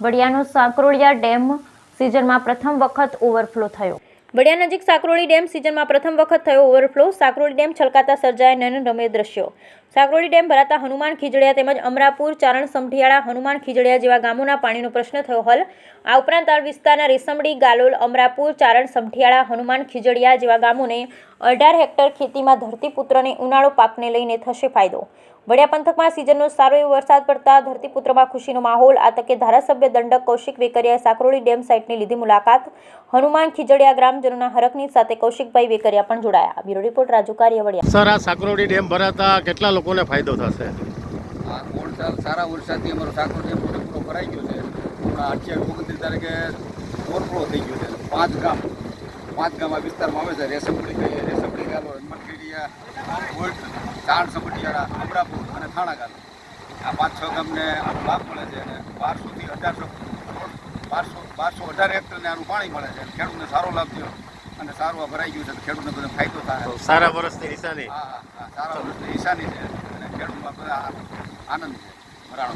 વડિયાનો સાકરોળિયા dam સિઝનમાં પ્રથમ વખત ઓવરફ્લો થયો. વડિયા નજીક સાકરોળી ડેમ સિઝનમાં પ્રથમ વખત થયો ઓવરફ્લો. સાકરોળી ડેમ છલકાતા સર્જાયા નયનરમ્ય દ્રશ્યો. સાકરોળી ડેમ ભરાતા હનુમાન ખીજડીયા તેમજ અમરાપુર, ચારણ સમઢિયાળા, હનુમાન ખીજડીયા જેવા ગામોના પાણીનો પ્રશ્ન થયો હલ. આ ઉપરાંત આ વિસ્તારના રેશમડી, ગાલોલ, અમરાપુર, ચારણ સમઢિયાળા, હનુમાન ખીજડીયા જેવા ગામોને 18 હેક્ટર ખેતીમાં ધરતીપુત્રને ઉનાળો પાકને લઈને થશે ફાયદો. વડિયા પંથકમાં સિઝનનો સારો એવો વરસાદ પડતા ધરતીપુત્રમાં ખુશીનો માહોલ. આ તકે ધારાસભ્ય દંડક કૌશિક વેકરિયાએ સાકરોળી ડેમ સાઇટની લીધી મુલાકાત. હનુમાન ખીજડીયા ગ્રામજનોના હરખની સાથે કૌશિકભાઈ વેકરિયા પણ જોડાયા. Bureau report Raju Kariya, Vadia. Sir, આ સાકરોળી ડેમ ભરાતા કેટલા લોકોને ફાયદો થશે? સારા વરસાદથી અમારો સાકરોળી ડેમ પૂરેપૂરો ભરાઈ ગયો છે. 28-29 તારીખે ઓવરફ્લો થઈ ગયો છે. 5 ગામ આ વિસ્તારમાં આવે છે. રેશમડી ગાલો, હનુમાન ખીજડીયા, ચારણ સમઢિયાળા, અમરાપુર અને થાણા ગાલો. આ 5-6 ગામને આનો લાભ મળે છે અને 1218 હેક્ટરને આનું પાણી મળે છે. ખેડૂતને સારો લાભ થયો અને સારું આ ભરાઈ ગયું છે. ખેડૂતને બધો ફાયદો થાય. સારા વર્ષની નિશાની. હા, સારા વર્ષની નિશાની છે અને ખેડૂતમાં બધા આનંદ છે. ભરાણો